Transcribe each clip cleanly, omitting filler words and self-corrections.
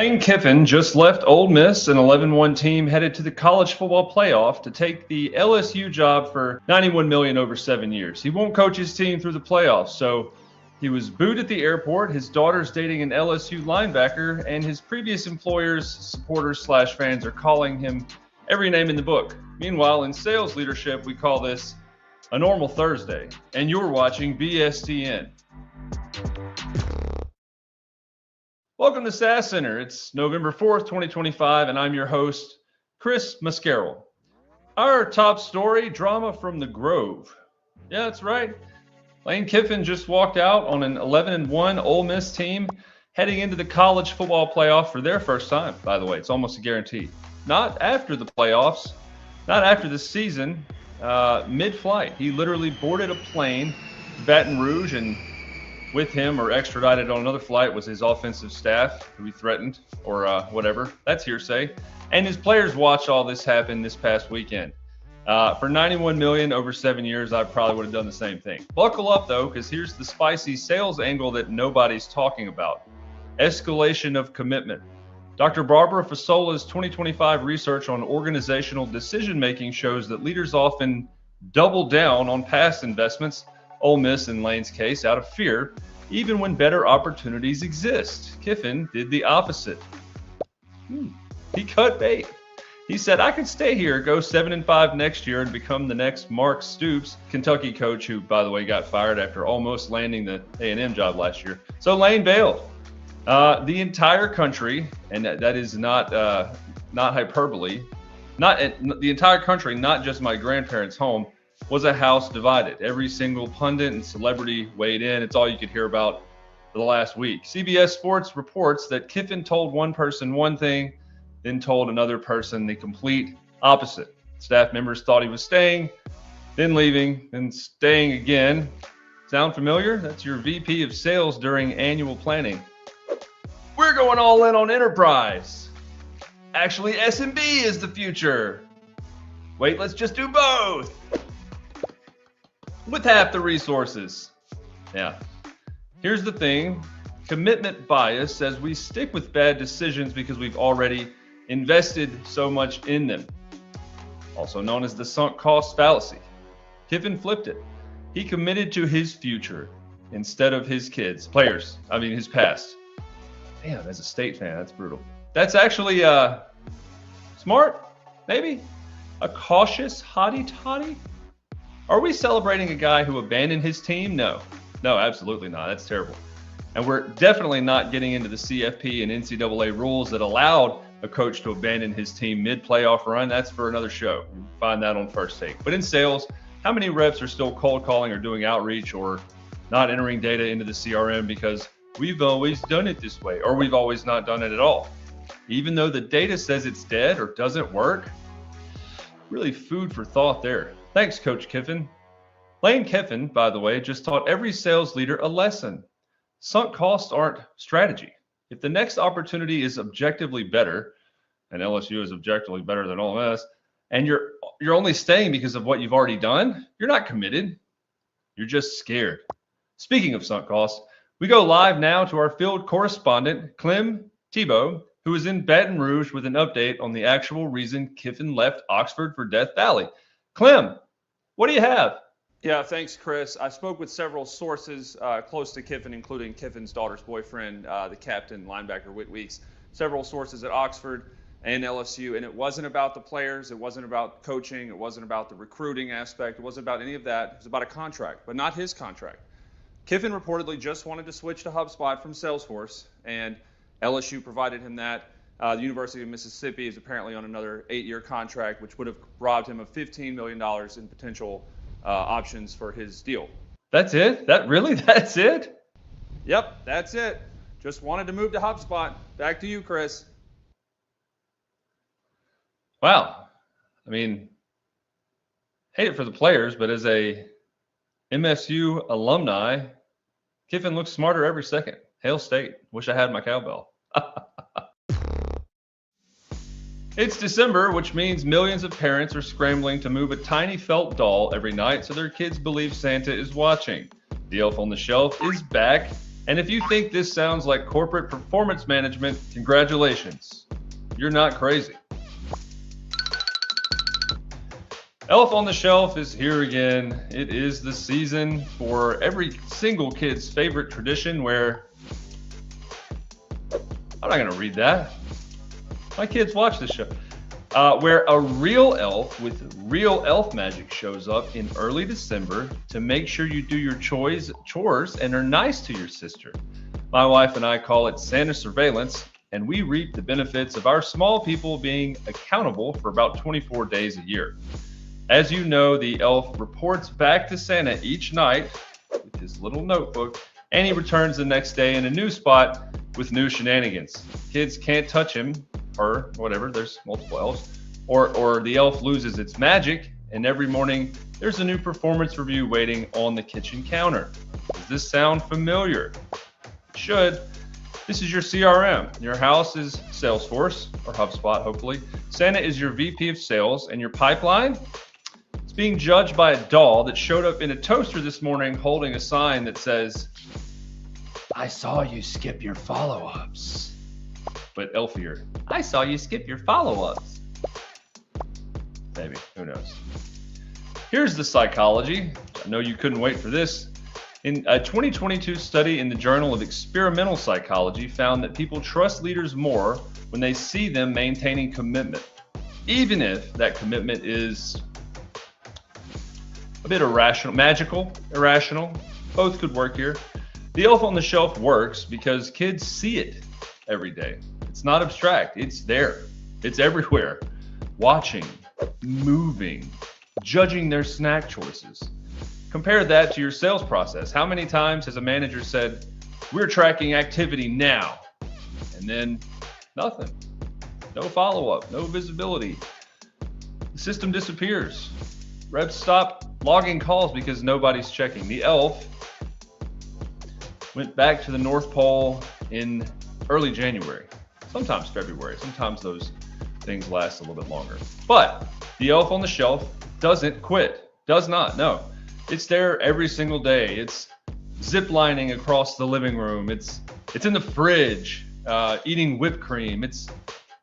Lane Kiffin just left Ole Miss, an 11-1 team headed to the college football playoff to take the LSU job for $91 million over 7 years. He won't coach his team through the playoffs, so he was booed at the airport. His daughter's dating an LSU linebacker, and his previous employer's supporters/fans are calling him every name in the book. Meanwhile, in sales leadership, we call this a normal Thursday, and you're watching BSTN. Welcome to SAS Center. It's November 4th, 2025, and I'm your host, Chris Mascarroll. Our top story, drama from the Grove. Yeah, that's right. Lane Kiffin just walked out on an 11-1 Ole Miss team heading into the college football playoff for their first time, by the way. It's almost a guarantee. Not after the playoffs, not after the season, mid-flight. He literally boarded a plane to Baton Rouge, and with him or extradited on another flight was his offensive staff, who he threatened or whatever. That's hearsay. And his players watched all this happen this past weekend. For $91 million over 7 years, I probably would have done the same thing. Buckle up, though, because here's the spicy sales angle that nobody's talking about. Escalation of commitment. Dr. Barbara Fasola's 2025 research on organizational decision-making shows that leaders often double down on past investments, Ole Miss in Lane's case, out of fear, even when better opportunities exist. Kiffin did the opposite. He cut bait. He said, I could stay here, go 7-5 next year, and become the next Mark Stoops, Kentucky coach, who, by the way, got fired after almost landing the A&M job last year. So Lane bailed. The entire country, and that is not hyperbole, the entire country, not just my grandparents' home, was a house divided. Every single pundit and celebrity weighed in. It's all you could hear about for the last week. CBS Sports reports that Kiffin told one person one thing, then told another person the complete opposite. Staff members thought he was staying, then leaving, then staying again. Sound familiar? That's your VP of sales during annual planning. We're going all in on enterprise. Actually, S&B is the future. Wait, let's just do both. With half the resources. Yeah. Here's the thing. Commitment bias says we stick with bad decisions because we've already invested so much in them. Also known as the sunk cost fallacy. Kiffin flipped it. He committed to his future instead of his kids. His past. Damn, as a State fan, that's brutal. That's actually smart, maybe? A cautious hotty-toddy? Are we celebrating a guy who abandoned his team? No, absolutely not. That's terrible. And we're definitely not getting into the CFP and NCAA rules that allowed a coach to abandon his team mid-playoff run. That's for another show. You can find that on First Take. But in sales, how many reps are still cold calling or doing outreach or not entering data into the CRM because we've always done it this way, or we've always not done it at all? Even though the data says it's dead or doesn't work, really food for thought there. Thanks, Coach Kiffin. Lane Kiffin, by the way, just taught every sales leader a lesson. Sunk costs aren't strategy. If the next opportunity is objectively better, and LSU is objectively better than Ole Miss, and you're only staying because of what you've already done, you're not committed. You're just scared. Speaking of sunk costs, we go live now to our field correspondent, Clem Tebow, who is in Baton Rouge with an update on the actual reason Kiffin left Oxford for Death Valley. Clem, what do you have? Yeah, thanks, Chris. I spoke with several sources close to Kiffin, including Kiffin's daughter's boyfriend, the captain, linebacker Whit Weeks, several sources at Oxford and LSU, and it wasn't about the players, it wasn't about coaching, it wasn't about the recruiting aspect, it wasn't about any of that. It was about a contract, but not his contract. Kiffin reportedly just wanted to switch to HubSpot from Salesforce, and LSU provided him that. The University of Mississippi is apparently on another 8-year contract, which would have robbed him of $15 million in potential options for his deal. That's it? That's it? Yep, that's it. Just wanted to move to HubSpot. Back to you, Chris. Wow. I mean, hate it for the players, but as a MSU alumni, Kiffin looks smarter every second. Hail State. Wish I had my cowbell. It's December, which means millions of parents are scrambling to move a tiny felt doll every night so their kids believe Santa is watching. The Elf on the Shelf is back, And if you think this sounds like corporate performance management, congratulations. You're not crazy. Elf on the Shelf is here again. It is the season for every single kid's favorite tradition where... I'm not going to read that. My kids watch this show. Where a real elf with real elf magic shows up in early December to make sure you do your chores and are nice to your sister. My wife and I call it Santa surveillance, and we reap the benefits of our small people being accountable for about 24 days a year. As you know, the elf reports back to Santa each night with his little notebook, and he returns the next day in a new spot with new shenanigans. Kids can't touch him, or whatever, there's multiple elves, or the elf loses its magic, and every morning there's a new performance review waiting on the kitchen counter. Does this sound familiar? It should. This is your CRM. Your house is Salesforce, or HubSpot, hopefully. Santa is your VP of sales, and your pipeline? It's being judged by a doll that showed up in a toaster this morning holding a sign that says, "I saw you skip your follow-ups." But elfier. "I saw you skip your follow-ups." Maybe, who knows? Here's the psychology. I know you couldn't wait for this. In a 2022 study in the Journal of Experimental Psychology found that people trust leaders more when they see them maintaining commitment, even if that commitment is a bit irrational, magical, irrational. Both could work here. The elf on the shelf works because kids see it every day. It's not abstract. It's there. It's everywhere. Watching, moving, judging their snack choices. Compare that to your sales process. How many times has a manager said, "We're tracking activity now," and then nothing? No follow-up, no visibility. The system disappears. Reps stop logging calls because nobody's checking. The elf went back to the North Pole in early January, sometimes February. Sometimes those things last a little bit longer. But the elf on the shelf doesn't quit. Does not, no. It's there every single day. It's ziplining across the living room. It's in the fridge, eating whipped cream. It's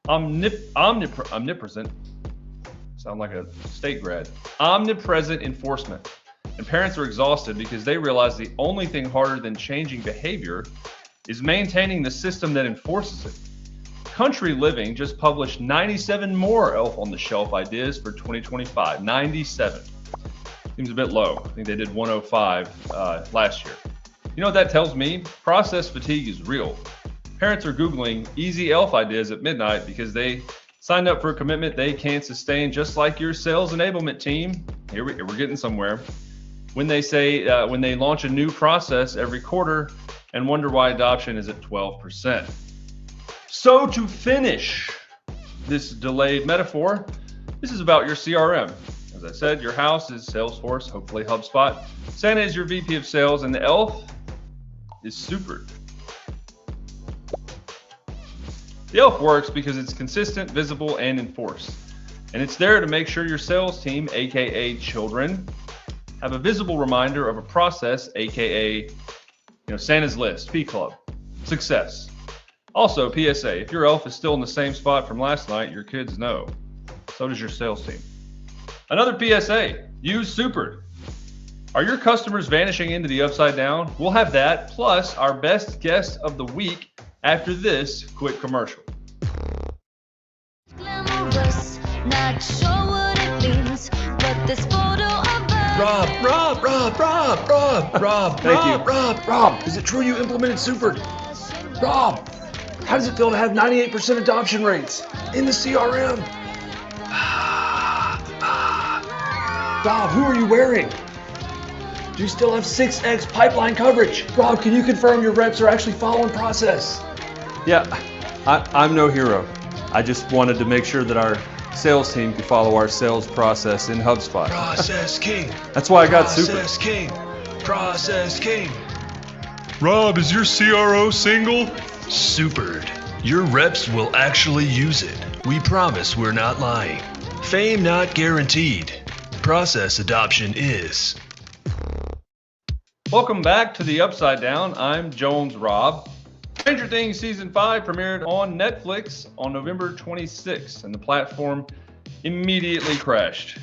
omnipresent. Sound like a state grad. Omnipresent enforcement. And parents are exhausted because they realize the only thing harder than changing behavior is maintaining the system that enforces it. Country Living just published 97 more Elf on the Shelf ideas for 2025. 97. Seems a bit low. I think they did 105 last year. You know what that tells me? Process fatigue is real. Parents are Googling easy elf ideas at midnight because they signed up for a commitment they can't sustain, just like your sales enablement team. Here we're getting somewhere. When they say, when they launch a new process every quarter and wonder why adoption is at 12%. So to finish this delayed metaphor, this is about your CRM. As I said, your house is Salesforce, hopefully HubSpot. Santa is your VP of sales, and the elf is Super. The elf works because it's consistent, visible, and enforced. And it's there to make sure your sales team, aka children, have a visible reminder of a process, aka Santa's list, P Club, success. Also, PSA, if your elf is still in the same spot from last night, your kids know. So does your sales team. Another PSA, use Super. Are your customers vanishing into the upside down? We'll have that, plus our best guest of the week after this quick commercial. Glamorous, not sure what it means, but this photo of us. Rob, is it true you implemented Super? Rob, how does it feel to have 98% adoption rates in the CRM? Rob, who are you wearing? Do you still have 6x pipeline coverage? Rob, can you confirm your reps are actually following process? Yeah, I'm no hero. I just wanted to make sure that our sales team could follow our sales process in HubSpot. Process king. That's why I got Super. Process king. Rob, is your CRO single? Supered. Your reps will actually use it. We promise we're not lying. Fame not guaranteed. Process adoption is. Welcome back to the Upside Down. I'm Jones Rob. Stranger Things Season 5 premiered on Netflix on November 26th, and the platform immediately crashed.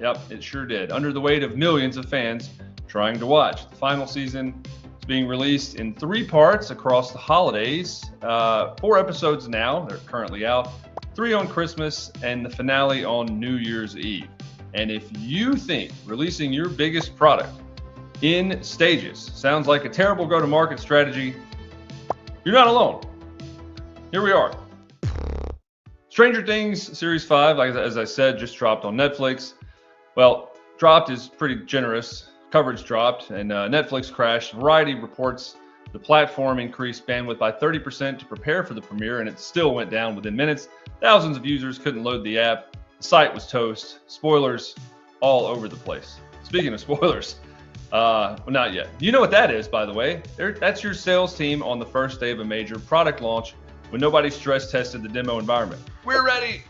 Yep, it sure did, under the weight of millions of fans trying to watch. The final season is being released in 3 parts across the holidays. 4 episodes now, they're currently out. 3 on Christmas, and the finale on New Year's Eve. And if you think releasing your biggest product in stages sounds like a terrible go-to-market strategy, you're not alone. Here we are. Stranger Things Series 5, as I said, just dropped on Netflix. Well, dropped is pretty generous. Coverage dropped, and Netflix crashed. Variety reports the platform increased bandwidth by 30% to prepare for the premiere, and it still went down within minutes. Thousands of users couldn't load the app. The site was toast. Spoilers all over the place. Speaking of spoilers, well, not yet. You know what that is, by the way. That's your sales team on the first day of a major product launch when nobody stress tested the demo environment. We're ready.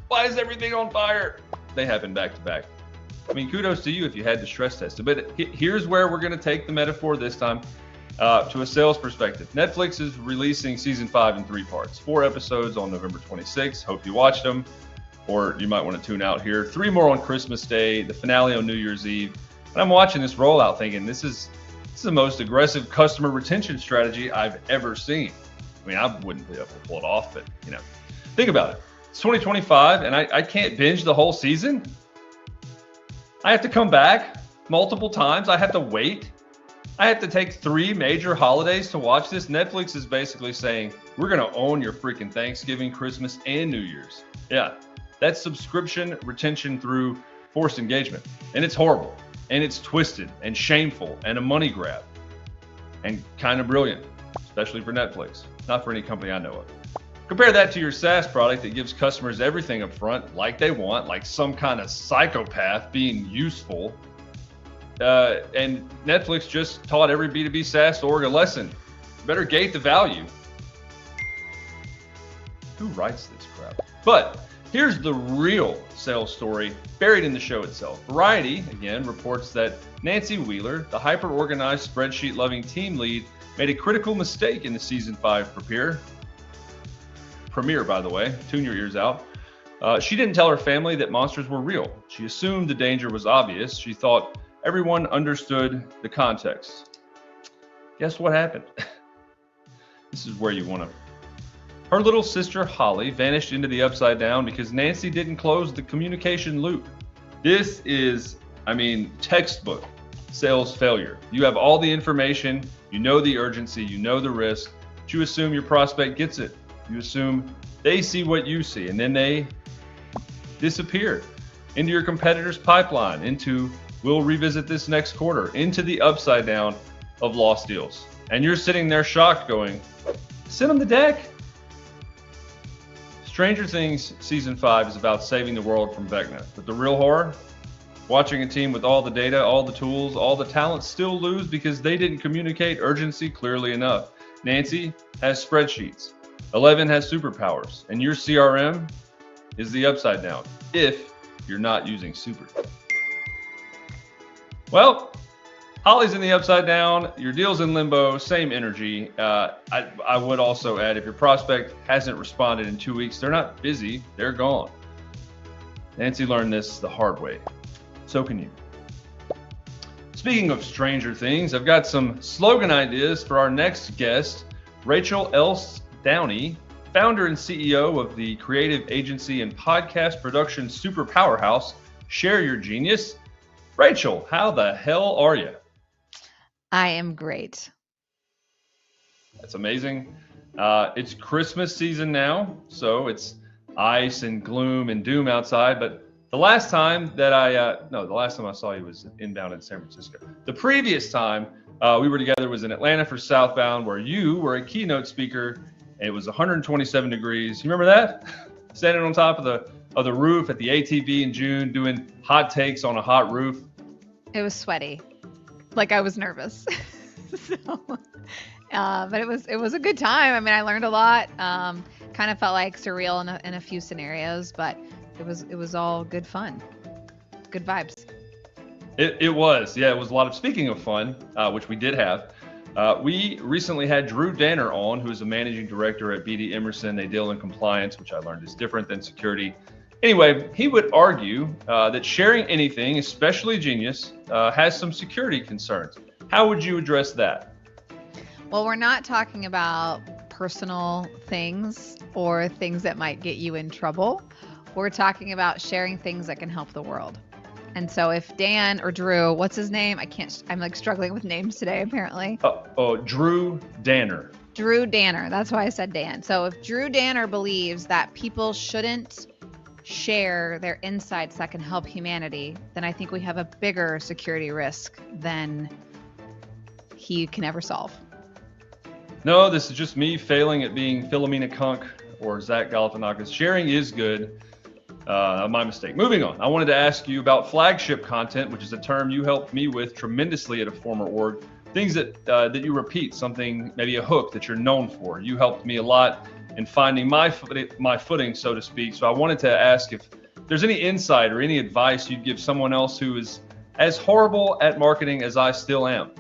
Why is everything on fire? They happen back to back. I mean, kudos to you if you had to stress test it. But here's where we're going to take the metaphor this time to a sales perspective. Netflix is releasing season 5 in 3 parts. 4 episodes on November 26th. Hope you watched them, or you might want to tune out here. 3 more on Christmas Day, the finale on New Year's Eve. And I'm watching this rollout thinking this is the most aggressive customer retention strategy I've ever seen. I mean, I wouldn't be able to pull it off, but think about it. It's 2025 and I can't binge the whole season. I have to come back multiple times. I have to wait. I have to take 3 major holidays to watch this. Netflix is basically saying, we're going to own your freaking Thanksgiving, Christmas, and New Year's. Yeah, that's subscription retention through forced engagement. And it's horrible. And it's twisted and shameful and a money grab. And kind of brilliant, especially for Netflix. Not for any company I know of. Compare that to your SaaS product that gives customers everything up front like they want, like some kind of psychopath being useful. And Netflix just taught every B2B SaaS org a lesson. Better gate the value. Who writes this crap? But here's the real sales story buried in the show itself. Variety, again, reports that Nancy Wheeler, the hyper-organized spreadsheet-loving team lead, made a critical mistake in the season 5 premiere, by the way. Tune your ears out. She didn't tell her family that monsters were real. She assumed the danger was obvious. She thought everyone understood the context. Guess what happened? This is where you want to. Her little sister Holly vanished into the Upside Down because Nancy didn't close the communication loop. This is, textbook sales failure. You have all the information, you know the urgency, you know the risk, but you assume your prospect gets it. You assume they see what you see, and then they disappear into your competitor's pipeline, into we'll revisit this next quarter, into the Upside Down of lost deals. And you're sitting there shocked going, send them the deck. Stranger Things Season 5 is about saving the world from Vecna. But the real horror? Watching a team with all the data, all the tools, all the talent still lose because they didn't communicate urgency clearly enough. Nancy has spreadsheets. 11 has superpowers. And your CRM is the Upside Down if you're not using Super. Well, Holly's in the Upside Down, your deal's in limbo, same energy. I would also add, if your prospect hasn't responded in 2 weeks, they're not busy, they're gone. Nancy learned this the hard way. So can you. Speaking of Stranger Things, I've got some slogan ideas for our next guest, Rachel Else Downey, founder and CEO of the creative agency and podcast production super powerhouse, Share Your Genius. Rachel, how the hell are you? I am great. That's amazing. It's Christmas season now, so it's ice and gloom and doom outside. But the last time that the last time I saw you was inbound in San Francisco. The previous time we were together was in Atlanta for Southbound, where you were a keynote speaker. And it was 127 degrees. You remember that? Standing on top of the roof at the ATV in June, doing hot takes on a hot roof. It was sweaty. Like I was nervous. But it was a good time. I learned a lot. Kind of felt like surreal in a few scenarios, but it was all good fun. Good vibes. It was. Yeah, it was a lot of, speaking of fun, which we did have. We recently had Drew Danner on, who is a managing director at BD Emerson. They deal in compliance, which I learned is different than security. Anyway, he would argue that sharing anything, especially Genius, has some security concerns. How would you address that? Well, we're not talking about personal things or things that might get you in trouble. We're talking about sharing things that can help the world. And so if Dan or Drew, what's his name? I'm like struggling with names today, apparently. Drew Danner. Drew Danner. That's why I said Dan. So if Drew Danner believes that people shouldn't share their insights that can help humanity, then I think we have a bigger security risk than he can ever solve. No, this is just me failing at being Philomena Kunk or Zach Galifianakis. Sharing is good. My mistake. Moving on. I wanted to ask you about flagship content, which is a term you helped me with tremendously at a former org. Things that you repeat, something, maybe a hook that you're known for. You helped me a lot in finding my footing, so to speak. So I wanted to ask if there's any insight or any advice you'd give someone else who is as horrible at marketing as I still am.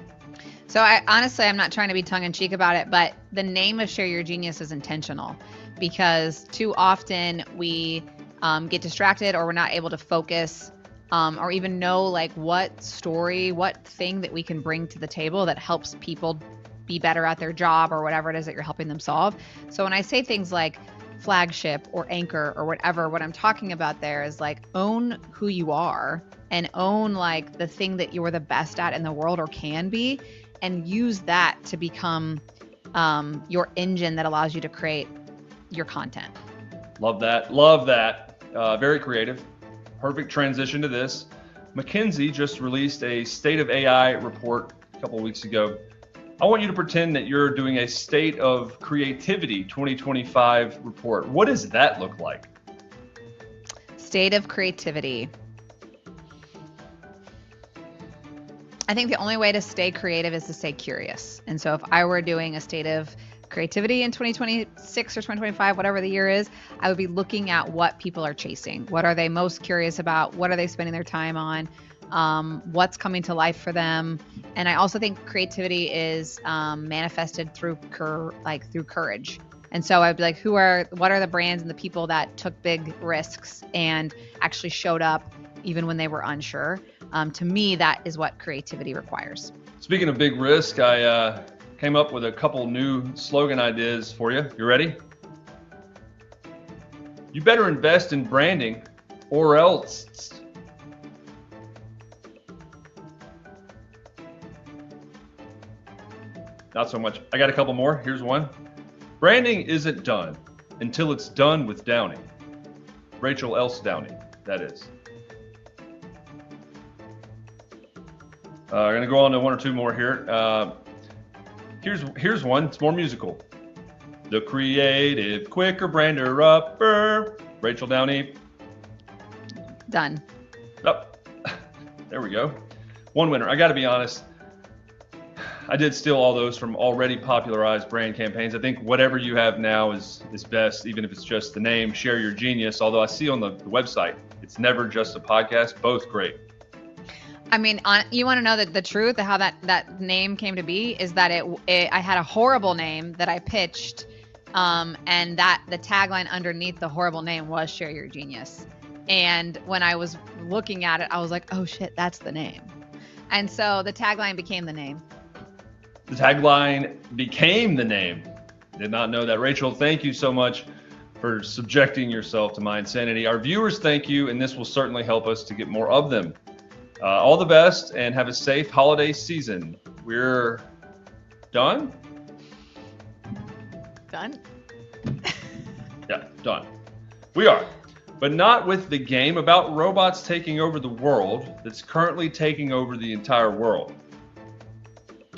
So honestly, I'm not trying to be tongue in cheek about it, but the name of Share Your Genius is intentional, because too often we get distracted, or we're not able to focus or even know like what story, what thing that we can bring to the table that helps people be better at their job or whatever it is that you're helping them solve. So when I say things like flagship or anchor or whatever, what I'm talking about there is like own who you are and own like the thing that you're the best at in the world or can be, and use that to become your engine that allows you to create your content. Love that. Love that. Very creative. Perfect transition to this. McKinsey just released a State of AI report a couple of weeks ago. I want you to pretend that you're doing a State of Creativity 2025 report. What does that look like? State of creativity. I think the only way to stay creative is to stay curious. And so if I were doing a State of Creativity in 2026 or 2025, whatever the year is, I would be looking at what people are chasing. What are they most curious about? What are they spending their time on? What's coming to life for them? And I also think creativity is manifested through courage. And so I'd be like, what are the brands and the people that took big risks and actually showed up even when they were unsure? To me, that is what creativity requires. Speaking of big risk, I came up with a couple new slogan ideas for you. You ready? You better invest in branding or else. Not so much. I got a couple more. Here's one. Branding isn't done until it's done with Downey. Rachel Else Downey, that is. I'm going to go on to one or two more here. Here's one. It's more musical. The creative, quicker brander upper. Rachel Downey. Done. Oh, there we go. One winner. I got to be honest. I did steal all those from already popularized brand campaigns. I think whatever you have now is best, even if it's just the name, Share Your Genius. Although I see on the website, it's never just a podcast. Both great. I mean, you want to know the truth of how that name came to be is that I had a horrible name that I pitched, and that the tagline underneath the horrible name was Share Your Genius. And when I was looking at it, I was like, oh shit, that's the name. And so the tagline became the name. The tagline became the name. Did not know that. Rachel, thank you so much for subjecting yourself to my insanity. Our viewers, thank you, and this will certainly help us to get more of them. All the best and have a safe holiday season. We're done? Done? Yeah, done. We are, but not with the game about robots taking over the world that's currently taking over the entire world.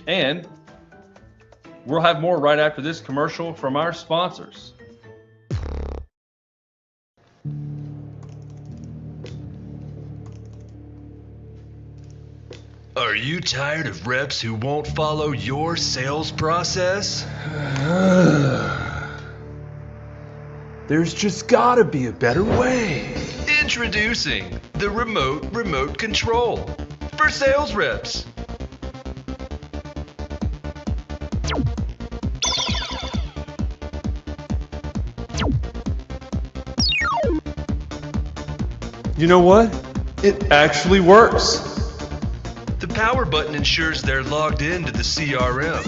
And we'll have more right after this commercial from our sponsors. Are you tired of reps who won't follow your sales process? There's just gotta be a better way. Introducing the remote control Super Sales Reps. You know what? It actually works. The power button ensures they're logged into the CRM.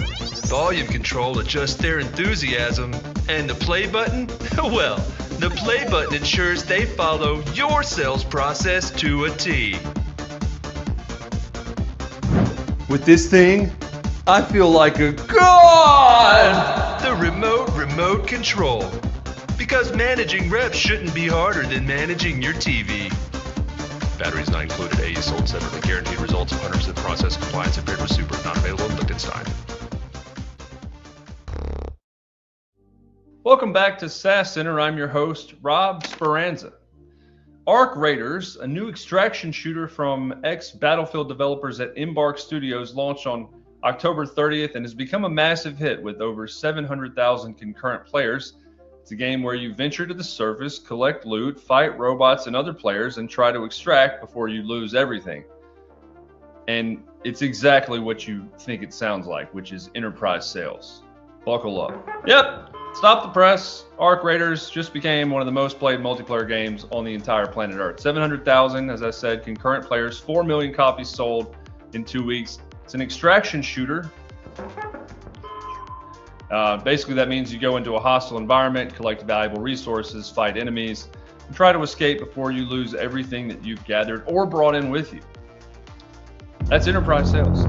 Volume control adjusts their enthusiasm. And the play button? Well, the play button ensures they follow your sales process to a T. With this thing, I feel like a god! The remote control. Because managing reps shouldn't be harder than managing your TV. Batteries not included. AE sold separately. Guaranteed results of 100% process compliance and paired with Super. Not available in Liechtenstein. Welcome back to SAS Center. I'm your host, Rob Speranza. Arc Raiders, a new extraction shooter from ex-Battlefield developers at Embark Studios, launched on October 30th and has become a massive hit with over 700,000 concurrent players. It's a game where you venture to the surface, collect loot, fight robots and other players, and try to extract before you lose everything. And it's exactly what you think it sounds like, which is enterprise sales. Buckle up. Yep, stop the press. Arc Raiders just became one of the most played multiplayer games on the entire planet Earth. 700,000, as I said, concurrent players, 4 million copies sold in 2 weeks. It's an extraction shooter. Basically, that means you go into a hostile environment, collect valuable resources, fight enemies, and try to escape before you lose everything that you've gathered or brought in with you. That's enterprise sales.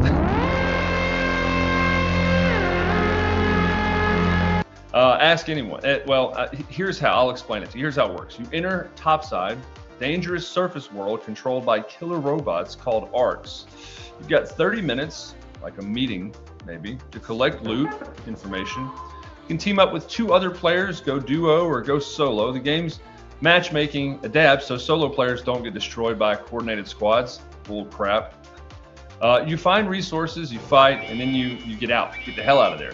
Ask anyone. Here's how. I'll explain it to you. Here's how it works. You enter topside, dangerous surface world controlled by killer robots called arcs. You've got 30 minutes, like a meeting maybe, to collect loot information. You can team up with 2 other players, go duo or go solo. The game's matchmaking adapts so solo players don't get destroyed by coordinated squads. Bull crap. You find resources, you fight, and then you get out, get the hell out of there.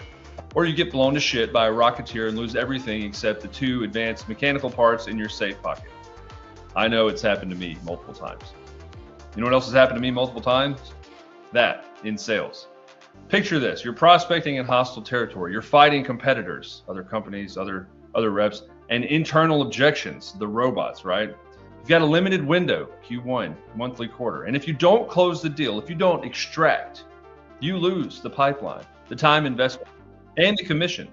Or you get blown to shit by a rocketeer and lose everything except the 2 advanced mechanical parts in your safe pocket. I know it's happened to me multiple times. You know what else has happened to me multiple times? That, in sales. Picture this, you're prospecting in hostile territory. You're fighting competitors, other companies, other reps, and internal objections, the robots, right? You've got a limited window, Q1, monthly quarter. And if you don't close the deal, if you don't extract, you lose the pipeline, the time investment, and the commission.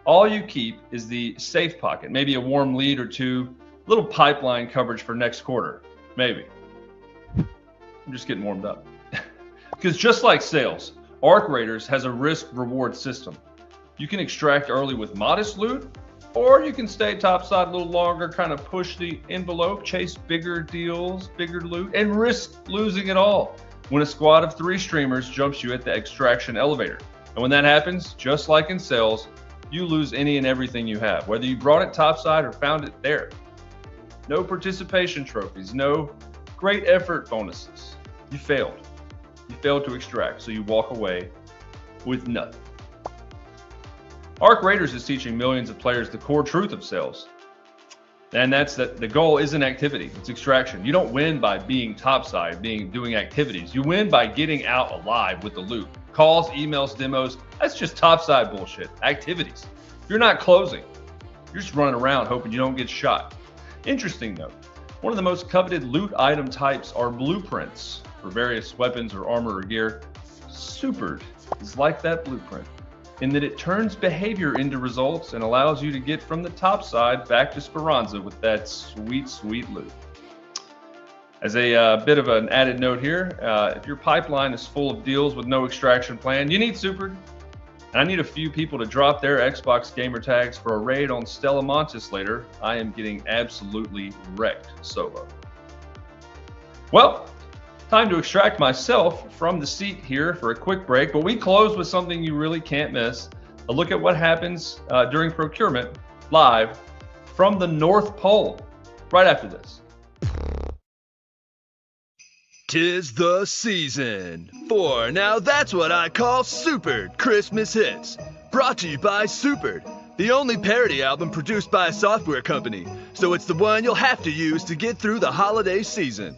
All you keep is the safe pocket, maybe a warm lead or 2, little pipeline coverage for next quarter, maybe. I'm just getting warmed up. Because just like sales, Arc Raiders has a risk-reward system. You can extract early with modest loot, or you can stay topside a little longer, kind of push the envelope, chase bigger deals, bigger loot, and risk losing it all when a squad of 3 streamers jumps you at the extraction elevator. And when that happens, just like in sales, you lose any and everything you have, whether you brought it topside or found it there. No participation trophies, no great effort bonuses. You failed. You failed to extract, so you walk away with nothing. Arc Raiders is teaching millions of players the core truth of sales. And that's that the goal isn't activity, it's extraction. You don't win by being topside, doing activities. You win by getting out alive with the loot. Calls, emails, demos, that's just topside bullshit. Activities. You're not closing. You're just running around hoping you don't get shot. Interesting though, one of the most coveted loot item types are blueprints for various weapons or armor or gear. Supered is like that blueprint in that it turns behavior into results and allows you to get from the top side back to Speranza with that sweet, sweet loot. As a bit of an added note here, if your pipeline is full of deals with no extraction plan, you need Supered. And I need a few people to drop their Xbox gamer tags for a raid on Stella Montis later. I am getting absolutely wrecked solo. Well, time to extract myself from the seat here for a quick break, but we close with something you really can't miss. A look at what happens during procurement live from the North Pole right after this. 'Tis the season for Now That's What I Call Supered Christmas Hits. Brought to you by Supered, the only parody album produced by a software company, so it's the one you'll have to use to get through the holiday season.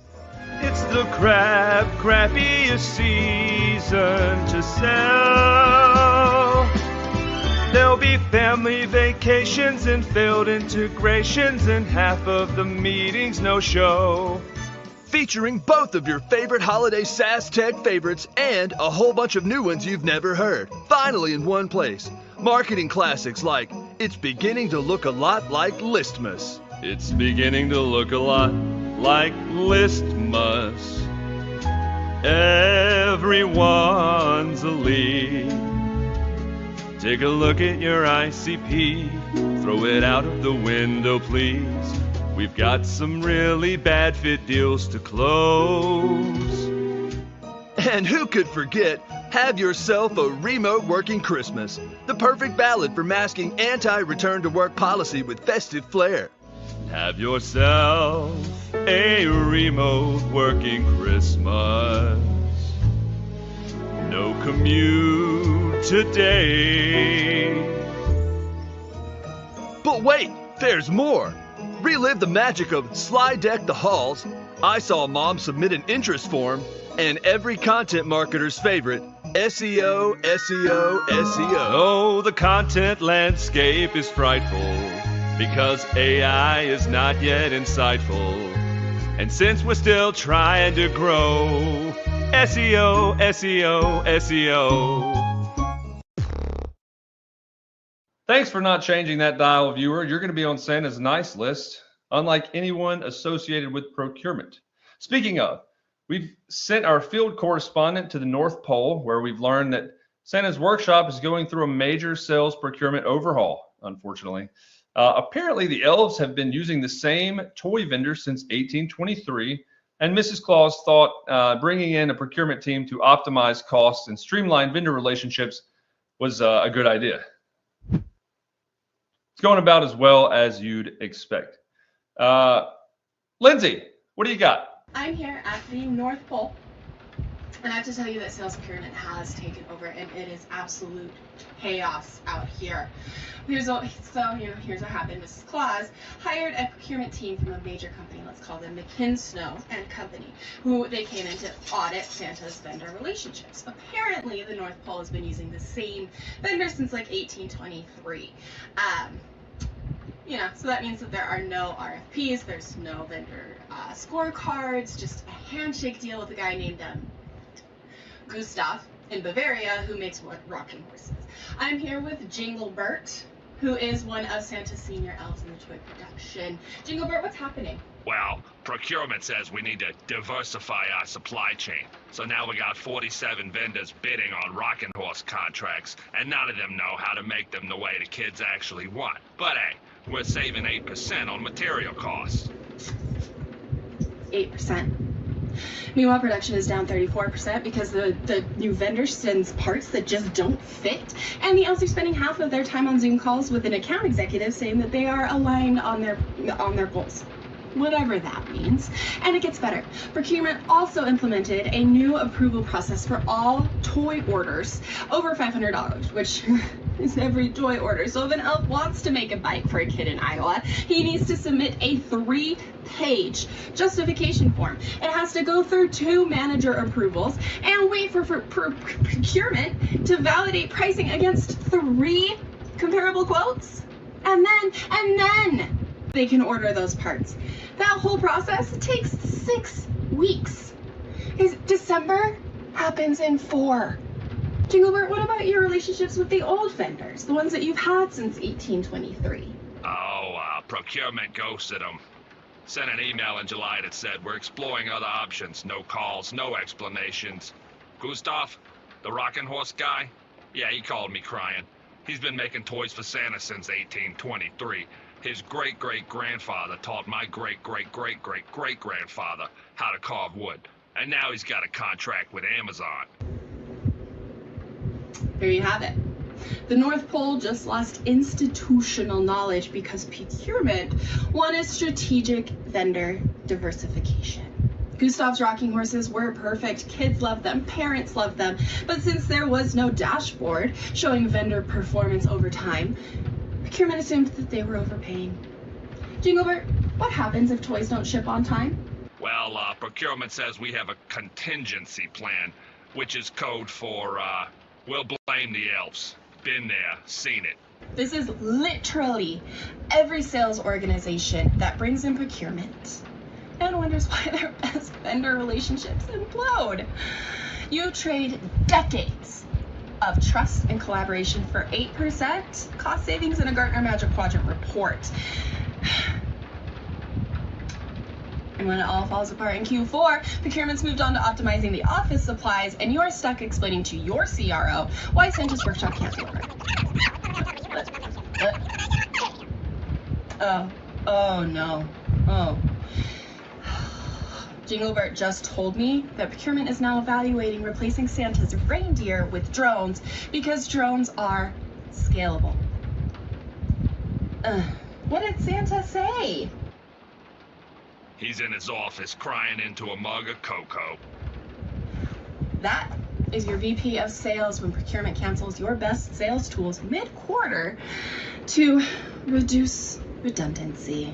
It's the crappiest season to sell. There'll be family vacations and failed integrations and half of the meetings no show. Featuring both of your favorite holiday SaaS tech favorites and a whole bunch of new ones you've never heard. Finally in one place. Marketing classics like It's Beginning to Look a Lot Like Listmas. It's beginning to look a lot like Listmas. Everyone's a lead. Take a look at your ICP. Throw it out of the window, please. We've got some really bad fit deals to close. And who could forget Have Yourself a Remote Working Christmas, the perfect ballad for masking anti-return to work policy with festive flair. Have yourself a remote working Christmas. No commute today. But wait, there's more. Relive the magic of Slide Deck the Halls, I Saw Mom Submit an Interest Form, and every content marketer's favorite, SEO, SEO, SEO. Oh, the content landscape is frightful because AI is not yet insightful. And since we're still trying to grow, SEO, SEO, SEO. Thanks for not changing that dial, viewer. You're going to be on Santa's nice list, unlike anyone associated with procurement. Speaking of, we've sent our field correspondent to the North Pole, where we've learned that Santa's workshop is going through a major sales procurement overhaul, unfortunately. Apparently, the elves have been using the same toy vendor since 1823, and Mrs. Claus thought bringing in a procurement team to optimize costs and streamline vendor relationships was a good idea. It's going about as well as you'd expect. Lindsay, what do you got? I'm here at the North Pole, and I have to tell you that sales procurement has taken over, and it is absolute chaos out here. Here's what happened. Mrs. Claus hired a procurement team from a major company, let's call them McKinsnow and Company, who they came in to audit Santa's vendor relationships. Apparently, the North Pole has been using the same vendor since like 1823. So that means that there are no RFPs, there's no vendor scorecards, just a handshake deal with a guy named Gustav in Bavaria who makes rocking horses. I'm here with Jinglebert, who is one of Santa's senior elves in the toy production. Jinglebert, what's happening? Well, procurement says we need to diversify our supply chain. So now we got 47 vendors bidding on rocking horse contracts, and none of them know how to make them the way the kids actually want. But hey, we're saving 8% on material costs. 8%. Meanwhile, production is down 34% because the new vendor sends parts that just don't fit, and the elves are spending half of their time on Zoom calls with an account executive saying that they are aligned on their goals. Whatever that means. And it gets better. Procurement also implemented a new approval process for all toy orders over $500, which is every toy order. So if an elf wants to make a bike for a kid in Iowa, he needs to submit a 3-page justification form. It has to go through 2 manager approvals and wait for procurement to validate pricing against 3 comparable quotes. And then they can order those parts. That whole process takes 6 weeks. December happens in 4. Jinglebert, what about your relationships with the old vendors, the ones that you've had since 1823? Procurement ghosted them. Sent an email in July that said we're exploring other options. No calls, no explanations. Gustav, the rocking horse guy? Yeah, he called me crying. He's been making toys for Santa since 1823. His great-great-grandfather taught my great-great-great-great-great-grandfather how to carve wood. And now he's got a contract with Amazon. There you have it. The North Pole just lost institutional knowledge because procurement wanted strategic vendor diversification. Gustav's rocking horses were perfect. Kids loved them, parents loved them. But since there was no dashboard showing vendor performance over time, procurement assumed that they were overpaying. Jinglebert, what happens if toys don't ship on time? Well, procurement says we have a contingency plan, which is code for, we'll blame the elves. Been there, seen it. This is literally every sales organization that brings in procurement and wonders why their best vendor relationships implode. You trade decades of trust and collaboration for 8% cost savings in a Gartner Magic Quadrant report. And when it all falls apart in Q4, procurement's moved on to optimizing the office supplies, and you're stuck explaining to your CRO why Santa's workshop can't deliver. Oh no. Oh. Jinglebert just told me that procurement is now evaluating replacing Santa's reindeer with drones because drones are scalable. What did Santa say? He's in his office crying into a mug of cocoa. That is your VP of sales when procurement cancels your best sales tools mid-quarter to reduce redundancy.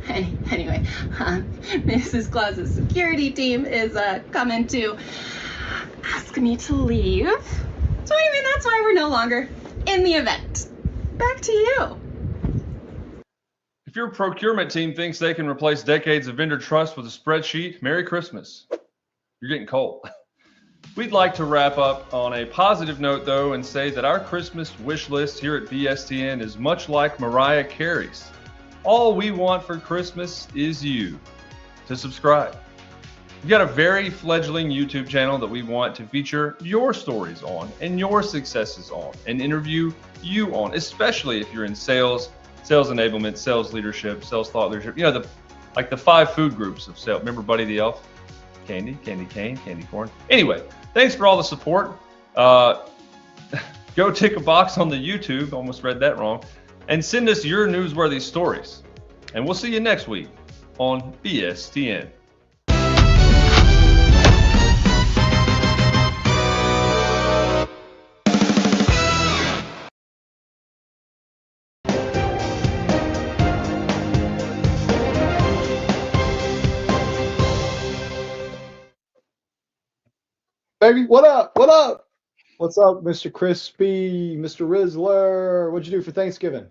Anyway, Mrs. Claus's security team is coming to ask me to leave. So anyway, that's why we're no longer in the event. Back to you. If your procurement team thinks they can replace decades of vendor trust with a spreadsheet, Merry Christmas. You're getting cold. We'd like to wrap up on a positive note, though, and say that our Christmas wish list here at BSTN is much like Mariah Carey's. All we want for Christmas is you to subscribe. We've got a very fledgling YouTube channel that we want to feature your stories on and your successes on and interview you on, especially if you're in sales, sales enablement, sales leadership, sales thought leadership. You know, the 5 food groups of sales. Remember Buddy the Elf? Candy, candy cane, candy corn. Anyway, thanks for all the support. Go tick a box on the YouTube, almost read that wrong, and send us your newsworthy stories. And we'll see you next week on BSTN. Baby, what up? What up? What's up, Mr. Crispy, Mr. Rizzler? What'd you do for Thanksgiving?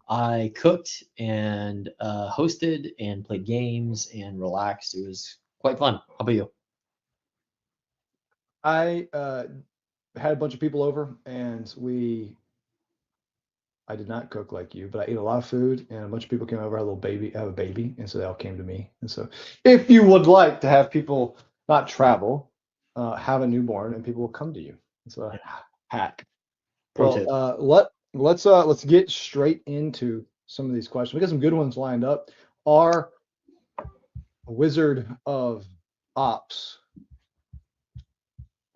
I cooked and hosted and played games and relaxed. It was quite fun. How about you? I had a bunch of people over, and I did not cook like you, but I ate a lot of food, and a bunch of people came over. I have a baby, and so they all came to me. And so, if you would like to have people not travel, have a newborn, and people will come to you. It's a hack. Well, let's get straight into some of these questions. We got some good ones lined up. Our Wizard of Ops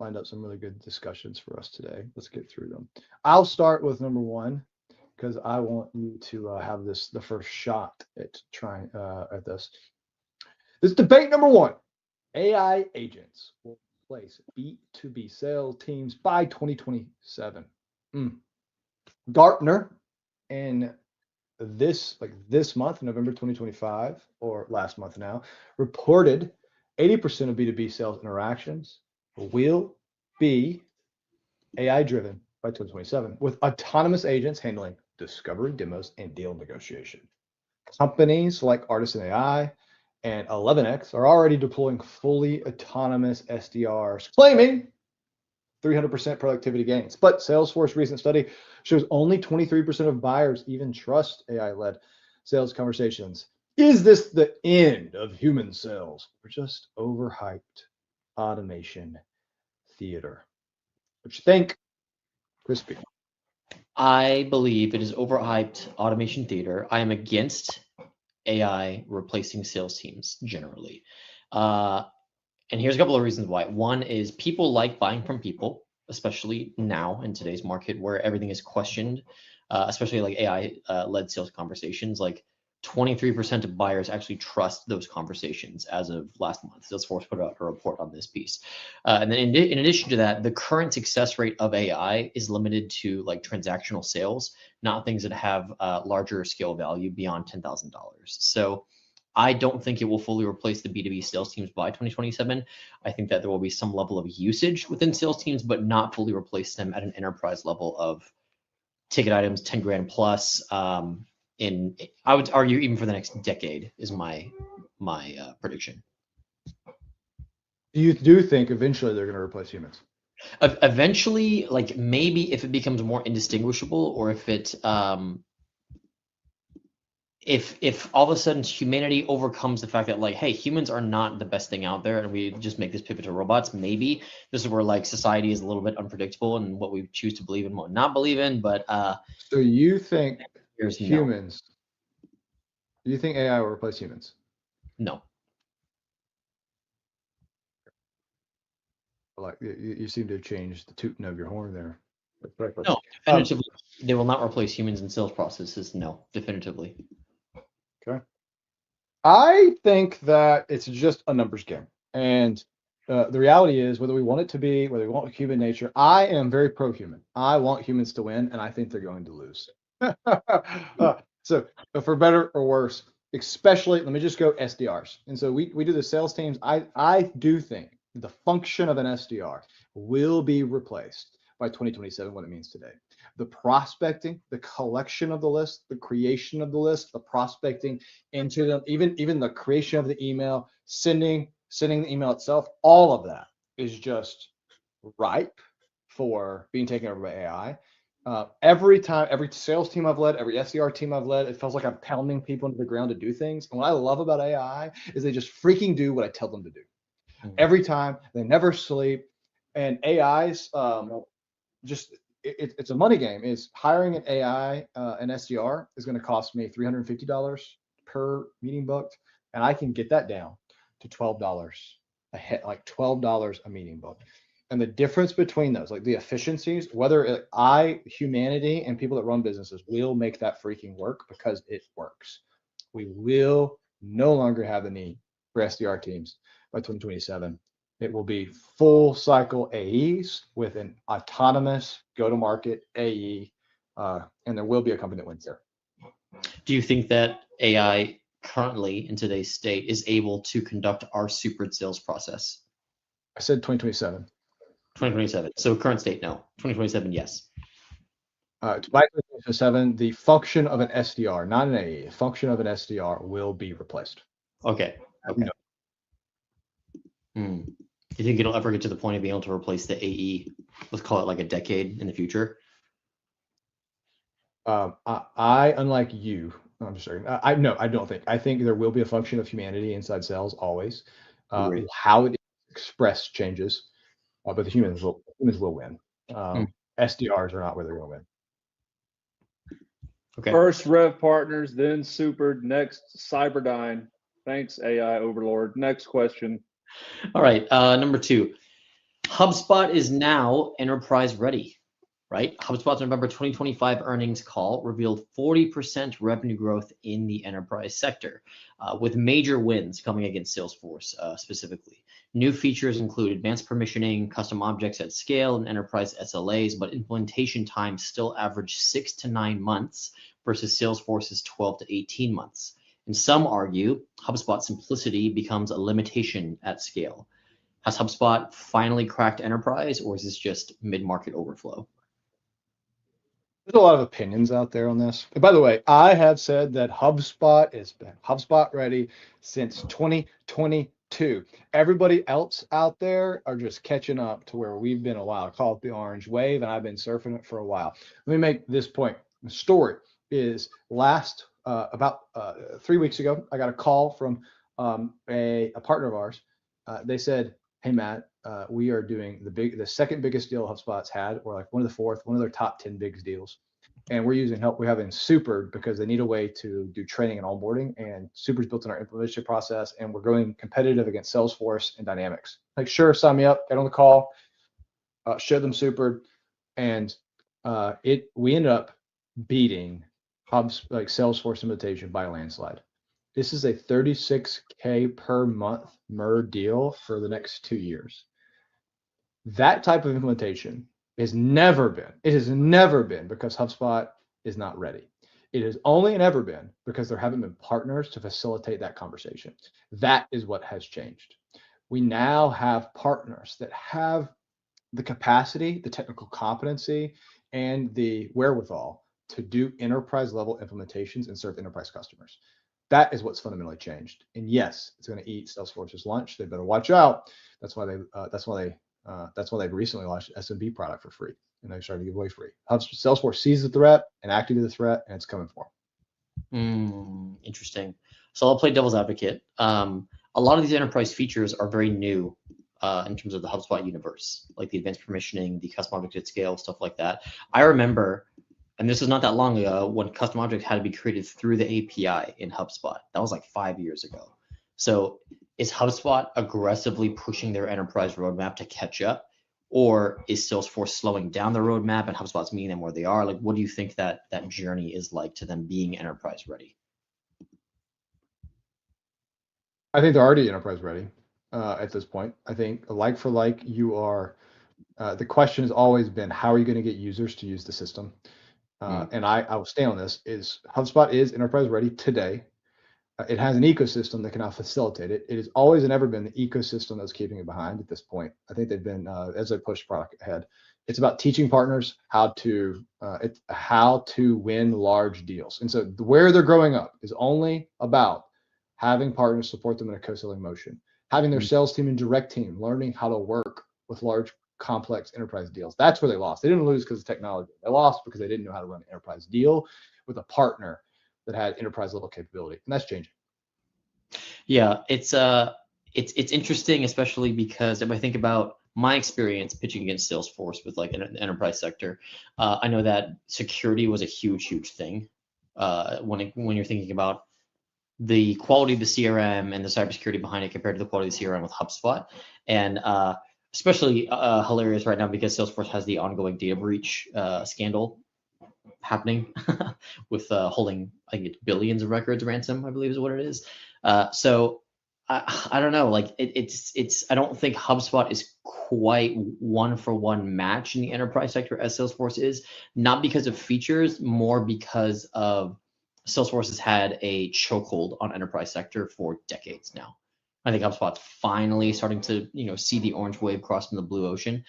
lined up some really good discussions for us today. Let's get through them. I'll start with number 1 because I want you to have the first shot at trying at this. This is debate number 1. AI agents will replace B2B sales teams by 2027. Gartner in this month, November 2025, or last month now, reported 80% of B2B sales interactions will be AI driven by 2027, with autonomous agents handling discovery, demos, and deal negotiation. Companies like Artisan AI and 11x are already deploying fully autonomous SDRs, claiming 300% productivity gains. But Salesforce recent study shows only 23% of buyers even trust AI-led sales conversations. Is this the end of human sales, or just overhyped automation theater? What you think, Crispy? I believe it is overhyped automation theater. I am against AI replacing sales teams generally. And here's a couple of reasons why. One is people like buying from people, especially now in today's market where everything is questioned, especially like AI led sales conversations. Like 23% of buyers actually trust those conversations as of last month. Salesforce put out a report on this piece. And then in addition to that, the current success rate of AI is limited to like transactional sales, not things that have larger scale value beyond $10,000. So I don't think it will fully replace the B2B sales teams by 2027. I think that there will be some level of usage within sales teams, but not fully replace them at an enterprise level of ticket items, 10 grand plus. I would argue even for the next decade is my prediction. You do think eventually they're going to replace humans? Eventually, like maybe if it becomes more indistinguishable, or if it if all of a sudden humanity overcomes the fact that like, hey, humans are not the best thing out there, and we just make this pivot to robots, maybe this is where like society is a little bit unpredictable and what we choose to believe and what not believe in. But so you think humans? Do you think AI will replace humans? No. Like you seem to have changed the tooting of your horn there. No, definitively, they will not replace humans in sales processes. No, definitively. Okay. I think that it's just a numbers game, and the reality is, whether we want it to be, whether we want human nature, I am very pro-human. I want humans to win, and I think they're going to lose. So, for better or worse, especially, let me just go SDRs. And so we do the sales teams. I do think the function of an SDR will be replaced by 2027, what it means today. The prospecting, the collection of the list, the creation of the list, the prospecting into them, even the creation of the email, sending the email itself, all of that is just ripe for being taken over by AI. Every time, every sales team I've led, every SDR team I've led, it feels like I'm pounding people into the ground to do things. And what I love about AI is they just freaking do what I tell them to do. Every time, they never sleep. And AI's it's a money game. Is hiring an AI, an SDR is going to cost me $350 per meeting booked, and I can get that down to $12 a head, like $12 a meeting booked. And the difference between those, like the efficiencies, whether humanity and people that run businesses will make that freaking work because it works. We will no longer have the need for SDR teams by 2027. It will be full cycle AEs with an autonomous go-to-market AE, and there will be a company that wins there. Do you think that AI currently in today's state is able to conduct our super sales process? I said 2027. 2027. So current state, no. 2027, yes. By 2027, the function of an SDR, not an AE, function of an SDR will be replaced. Okay. Okay. Do you think it'll ever get to the point of being able to replace the AE? Let's call it like a decade in the future. I unlike you, I'm just joking. I don't think. I think there will be a function of humanity inside sales always. How it is expressed changes, but the humans will win. SDRs are not where they're going to win. Okay. First Rev Partners, then Supered, next Cyberdyne. Thanks, AI Overlord. Next question. All right, number 2. HubSpot is now enterprise ready, right? HubSpot's November 2025 earnings call revealed 40% revenue growth in the enterprise sector, with major wins coming against Salesforce specifically. New features include advanced permissioning, custom objects at scale, and enterprise SLAs, but implementation time still averaged 6 to 9 months versus Salesforce's 12 to 18 months. And some argue HubSpot simplicity becomes a limitation at scale. Has HubSpot finally cracked enterprise, or is this just mid-market overflow? There's a lot of opinions out there on this. And by the way, I have said that HubSpot has been HubSpot ready since 2022. Everybody else out there are just catching up to where we've been a while. I call it the orange wave, and I've been surfing it for a while. Let me make this point. The story is about 3 weeks ago, I got a call from a partner of ours. They said, "Hey Matt, we are doing the second biggest deal HubSpot's had, or like one of their top 10 biggest deals, and we're using help. We're having Super because they need a way to do training and onboarding, and Super's built in our implementation process, and we're going competitive against Salesforce and Dynamics. Like, sure, sign me up. Get on the call, show them Super, and we ended up beating Salesforce implementation by a landslide. This is a $36K per month MER deal for the next 2 years. That type of implementation it has never been because HubSpot is not ready. It has only and ever been because there haven't been partners to facilitate that conversation. That is what has changed. We now have partners that have the capacity, the technical competency, and the wherewithal to do enterprise level implementations and serve enterprise customers. That is what's fundamentally changed. And yes, it's going to eat Salesforce's lunch. They better watch out. That's why they've recently launched an SMB product for free, and they started to give away free. Salesforce sees the threat and activated the threat, and it's coming for them. Interesting. So I'll play devil's advocate. A lot of these enterprise features are very new in terms of the HubSpot universe, like the advanced permissioning, the custom object at scale, stuff like that. I remember, and this is not that long ago, when custom objects had to be created through the API in HubSpot. That was like 5 years ago. So is HubSpot aggressively pushing their enterprise roadmap to catch up, or is Salesforce slowing down the roadmap and HubSpot's meeting them where they are? Like, what do you think that journey is like to them being enterprise ready? I think they're already enterprise ready at this point. I think like for like, you are. The question has always been, how are you going to get users to use the system? And I will stay on this. Is HubSpot is enterprise ready today. It has an ecosystem that can now facilitate it. It has always and ever been the ecosystem that's keeping it behind at this point. I think they've been, as they push product ahead, it's about teaching partners how to win large deals. And so where they're growing up is only about having partners support them in a co-selling motion, having their sales team and direct team learning how to work with large, complex enterprise deals. That's where they lost. They didn't lose because of technology. They lost because they didn't know how to run an enterprise deal with a partner that had enterprise level capability, and that's changing. Yeah, it's interesting, especially because if I think about my experience pitching against Salesforce with like an enterprise sector, I know that security was a huge thing when you're thinking about the quality of the CRM and the cybersecurity behind it compared to the quality of the CRM with HubSpot, and especially hilarious right now because Salesforce has the ongoing data breach scandal happening with holding, I think it's billions of records ransom, I believe is what it is. So I don't know, like it's I don't think HubSpot is quite one-for-one match in the enterprise sector as Salesforce is, not because of features, more because of Salesforce has had a chokehold on enterprise sector for decades now. I think HubSpot's finally starting to see the orange wave crossing the blue ocean.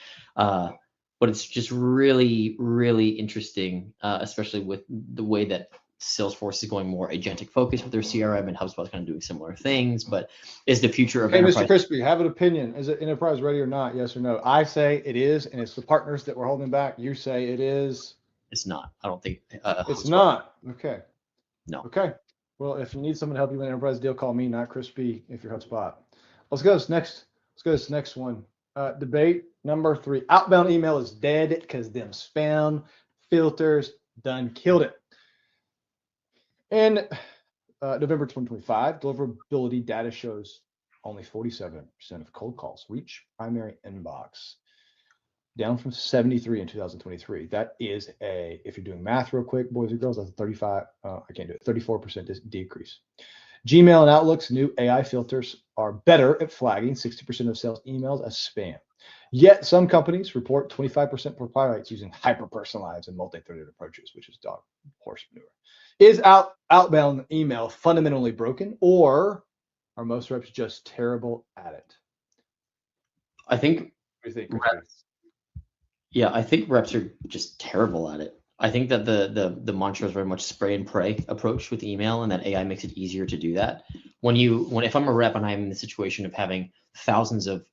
But it's just really interesting, especially with the way that Salesforce is going more agentic focused with their CRM, and HubSpot's kind of doing similar things. But is the future of enterprise? Mr. Crispy, have an opinion. Is it enterprise ready or not? Yes or no? I say it is, and it's the partners that we're holding back. You say it is. It's not. I don't think. It's not. Okay. No. Okay. Well, if you need someone to help you with an enterprise deal, call me, not Crispy, if you're HubSpot. Let's go to this next one. Debate number 3. Outbound email is dead because them spam filters done killed it. In November 2025, deliverability data shows only 47% of cold calls reach primary inbox, down from 73 in 2023. That is if you're doing math real quick, boys and girls, that's a 34% decrease. Gmail and Outlook's new AI filters are better at flagging 60% of sales emails as spam. Yet some companies report 25% reply rates using hyper-personalized and multi-threaded approaches, which is dog horse manure. Is outbound email fundamentally broken, or are most reps just terrible at it? I think. What do you think? Yeah, I think reps are just terrible at it. I think that the mantra is very much spray and pray approach with email, and that AI makes it easier to do that. If I'm a rep and I'm in the situation of having thousands of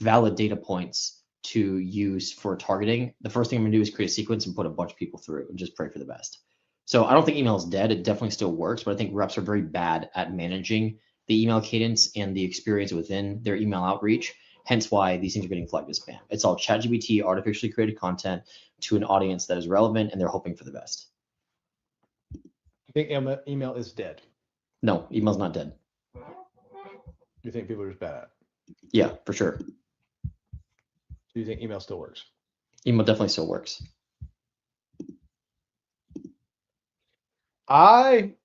valid data points to use for targeting, the first thing I'm gonna do is create a sequence and put a bunch of people through and just pray for the best. So I don't think email is dead. It definitely still works, but I think reps are very bad at managing the email cadence and the experience within their email outreach. Hence why these things are getting flagged as spam. It's all ChatGPT artificially created content to an audience that is relevant, and they're hoping for the best. You think email is dead? No, email's not dead. You think people are just bad at it? Yeah, for sure. Do you think email still works? Email definitely still works. I'm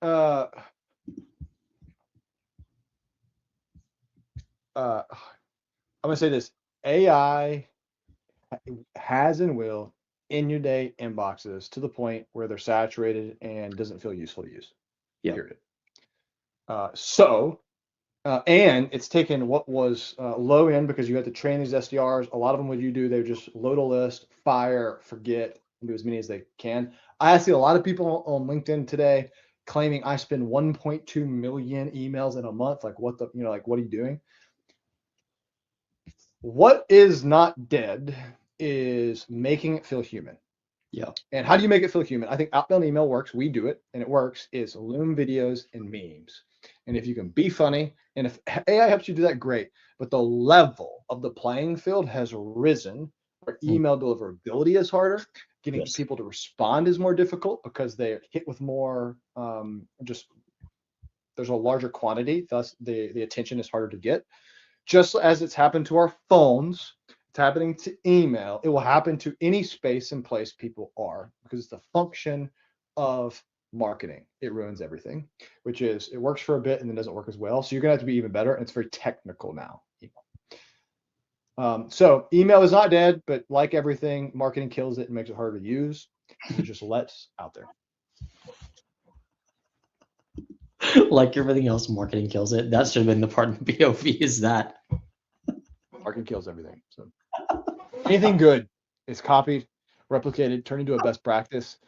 gonna say this: AI has and will inundate inboxes to the point where they're saturated and doesn't feel useful to use. Yeah. Period. And it's taken what was low end because you had to train these SDRs. A lot of them, what you do, they just load a list, fire, forget, and do as many as they can. I see a lot of people on LinkedIn today claiming I spend 1.2 million emails in a month. Like what what are you doing? What is not dead is making it feel human. Yeah. And how do you make it feel human? I think outbound email works. We do it, and it works. Is Loom videos and memes. And if you can be funny, and if AI helps you do that, great. But the level of the playing field has risen, where email deliverability is harder. Getting people to respond is more difficult because they're hit with more. There's a larger quantity, thus the attention is harder to get. Just as it's happened to our phones, it's happening to email. It will happen to any space and place people are because it's the function of marketing. It ruins everything, which is it works for a bit and then doesn't work as well. So you're gonna have to be even better. And it's very technical now. So email is not dead, but like everything, marketing kills it and makes it harder to use. There's just less out there. Like everything else, marketing kills it. That should have been the part of the POV. Is that marketing kills everything. So anything good is copied, replicated, turned into a best practice,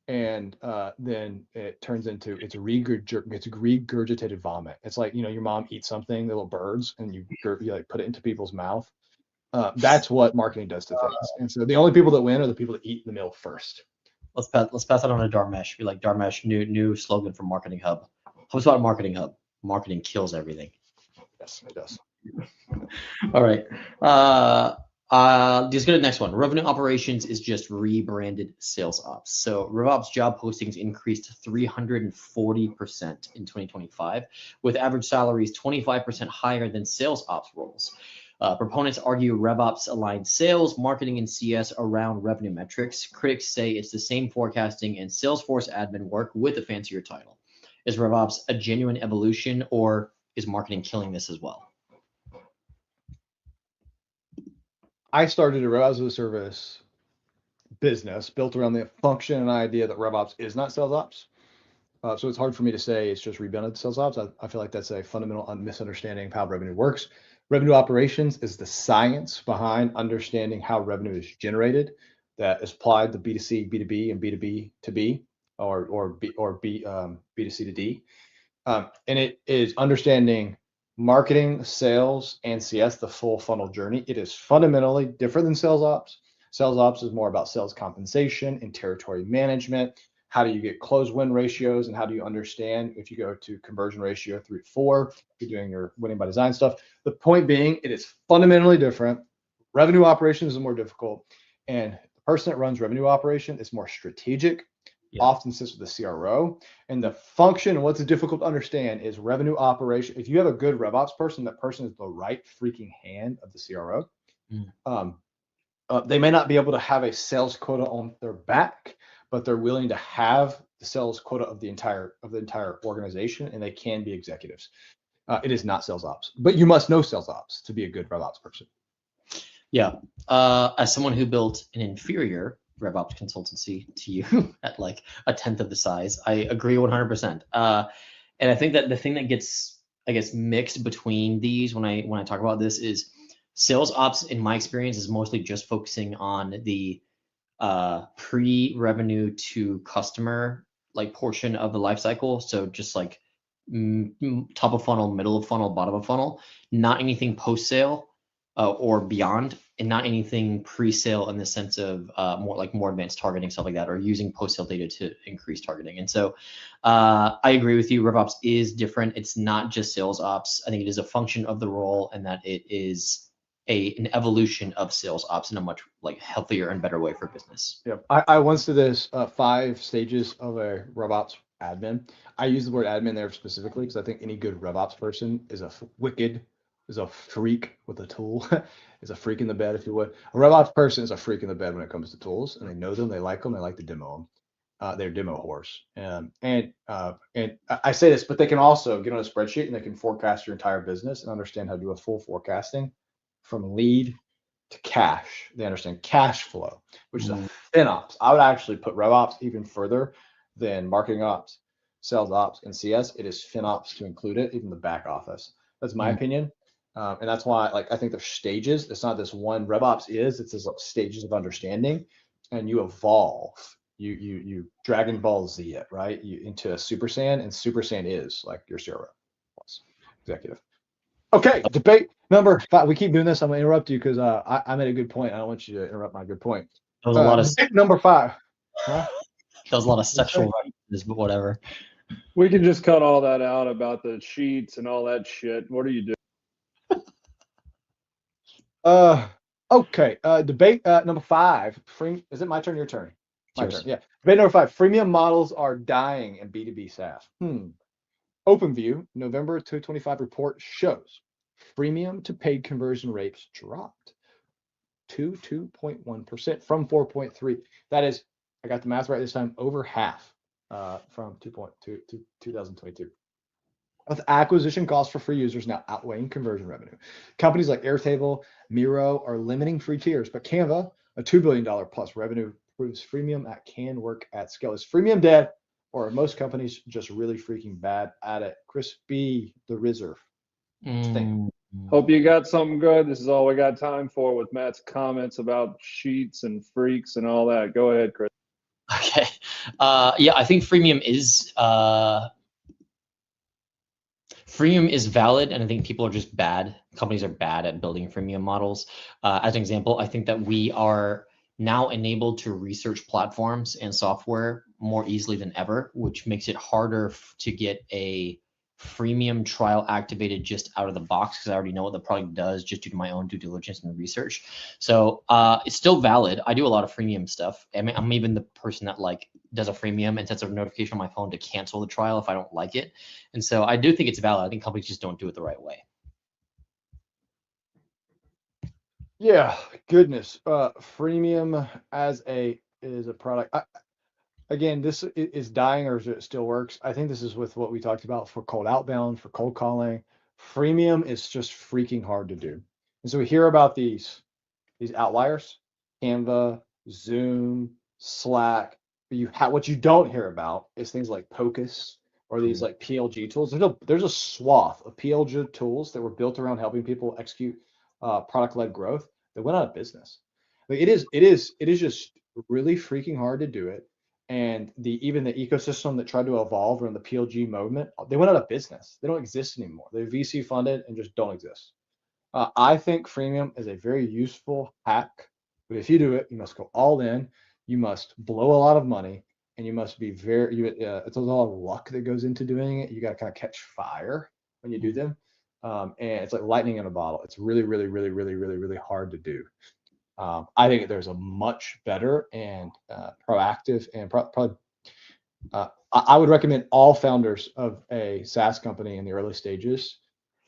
and then it turns into it's regurgitated vomit. It's like your mom eats something, the little birds, and you like put it into people's mouth. That's what marketing does to things. And so the only people that win are the people that eat the meal first. Let's pass that on to Dharmesh. Be like, Dharmesh, new slogan for Marketing Hub. How's about Marketing Hub? Marketing kills everything. Yes, it does. All right. Just go to the next one. Revenue operations is just rebranded sales ops. So RevOps job postings increased 340% in 2025, with average salaries 25% higher than sales ops roles. Proponents argue RevOps aligns sales, marketing, and CS around revenue metrics. Critics say it's the same forecasting and Salesforce admin work with a fancier title. Is RevOps a genuine evolution, or is marketing killing this as well? I started a RevOps as a service business built around the function and idea that RevOps is not sales ops. So it's hard for me to say it's just rebranded sales ops. I feel like that's a fundamental misunderstanding of how revenue works. Revenue operations is the science behind understanding how revenue is generated that is applied to B2C, B2B, and B2B to B, or B2C to D. And it is understanding marketing, sales, and CS, the full funnel journey. It is fundamentally different than sales ops. Sales ops is more about sales compensation and territory management. How do you get close win ratios, and how do you understand if you go to conversion ratio 3 to 4, if you're doing your winning by design stuff. The point being, it is fundamentally different. Revenue operations is more difficult, and the person that runs revenue operation is more strategic. Often sits with the CRO, and the function and what's difficult to understand is revenue operation. If you have a good RevOps person, that person is the right freaking hand of the CRO. They may not be able to have a sales quota on their back, but they're willing to have the sales quota of the entire organization, and they can be executives. It is not sales ops, but you must know sales ops to be a good RevOps person. Yeah. As someone who built an inferior RevOps consultancy to you at like a tenth of the size, I agree 100%. And I think that the thing that gets, I guess, mixed between these when I talk about this is sales ops, in my experience, is mostly just focusing on the pre-revenue to customer like portion of the life cycle. So just like top of funnel, middle of funnel, bottom of funnel, not anything post sale or beyond, and not anything pre-sale in the sense of more advanced targeting, stuff like that, or using post-sale data to increase targeting. And so I agree with you. RevOps is different. It's not just sales ops. I think it is a function of the role, and that it is an evolution of sales ops in a much like healthier and better way for business. Yeah, I once did this 5 stages of a RevOps admin. I use the word admin there specifically because I think any good RevOps person is a freak with a tool, is a freak in the bed, if you would. A RevOps person is a freak in the bed when it comes to tools, and they know them, they like them, they like to demo they're demo whores. And I say this, but they can also get on a spreadsheet and they can forecast your entire business and understand how to do a full forecasting from lead to cash. They understand cash flow, which is a FinOps. I would actually put RevOps even further than marketing ops, sales ops, and CS. It is FinOps to include it, even the back office. That's my opinion. And that's why, I think there's stages. It's not this one. RevOps it's this stages of understanding, and you evolve. You Dragon Ball Z it, right? Into a Super Saiyan, and Super Saiyan is like your CRO plus executive. Okay, debate number 5. We keep doing this. I'm gonna interrupt you because I made a good point. I don't want you to interrupt my good point. That was a lot of debate number 5. Huh? That was a lot of sexual references, but whatever. We can just cut all that out about the sheets and all that shit. What are you doing? Okay. Debate number 5. Is it my turn? Your turn. My Yours. turn. Yeah. Debate number 5. Freemium models are dying in B2B SaaS. OpenView November 2025 report shows freemium to paid conversion rates dropped to 2.1% from 4.3. That is, I got the math right this time, over half from 2.2 to 2022. With acquisition costs for free users now outweighing conversion revenue. Companies like Airtable, Miro are limiting free tiers, but Canva, a $2 billion plus revenue, proves freemium can work at scale. Is freemium dead, or are most companies just really freaking bad at it? Chris B, the Rizzer. Hope you got something good. This is all we got time for with Matt's comments about sheets and freaks and all that. Go ahead, Chris. Okay. Yeah, I think freemium is valid, and I think people are just bad. Companies are bad at building freemium models. As an example, I think that we are now enabled to research platforms and software more easily than ever, which makes it harder to get a freemium trial activated just out of the box, because I already know what the product does just due to my own due diligence and research. So it's still valid. I do a lot of freemium stuff. I mean, I'm even the person that does a freemium and sets a notification on my phone to cancel the trial if I don't like it. And so I do think it's valid. I think companies just don't do it the right way. Yeah, goodness. Freemium is a product. Again, this is dying, or it still works. I think this is with what we talked about for cold outbound, for cold calling. Freemium is just freaking hard to do. And so we hear about these outliers, Canva, Zoom, Slack. But what you don't hear about is things like Pocus or these like PLG tools. There's a swath of PLG tools that were built around helping people execute product-led growth that went out of business. Like it is just really freaking hard to do it. And even the ecosystem that tried to evolve around the PLG movement, they went out of business. They don't exist anymore. They're VC funded and just don't exist. I think freemium is a very useful hack, but if you do it, you must go all in. You must blow a lot of money, and you must be it's a lot of luck that goes into doing it. You got to kind of catch fire when you do them. And it's like lightning in a bottle. It's really, really, really, really, really, really hard to do. I think there's a much better and proactive and probably I would recommend all founders of a SaaS company in the early stages.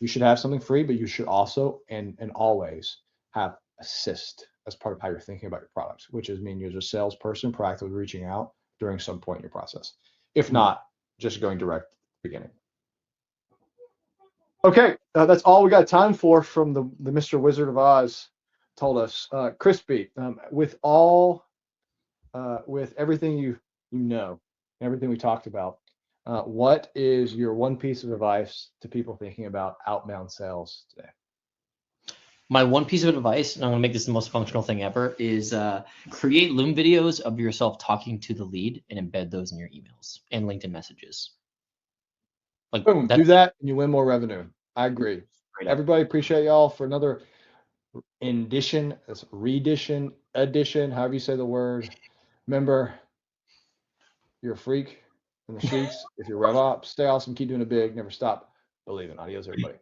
You should have something free, but you should also and always have assist as part of how you're thinking about your products, which is mean you're a salesperson proactively reaching out during some point in your process. If not, just going direct at the beginning. Okay, that's all we got time for from the Mr. Wizard of Oz told us. Crispy, with everything you know, everything we talked about, what is your one piece of advice to people thinking about outbound sales today? My one piece of advice, and I'm going to make this the most functional thing ever, is create Loom videos of yourself talking to the lead and embed those in your emails and LinkedIn messages. Boom, do that and you win more revenue. I agree. Everybody, appreciate y'all for another edition, however you say the word. Remember, you're a freak in the sheets. If you're RevOps, stay awesome, keep doing it big, never stop believing. Adios, everybody.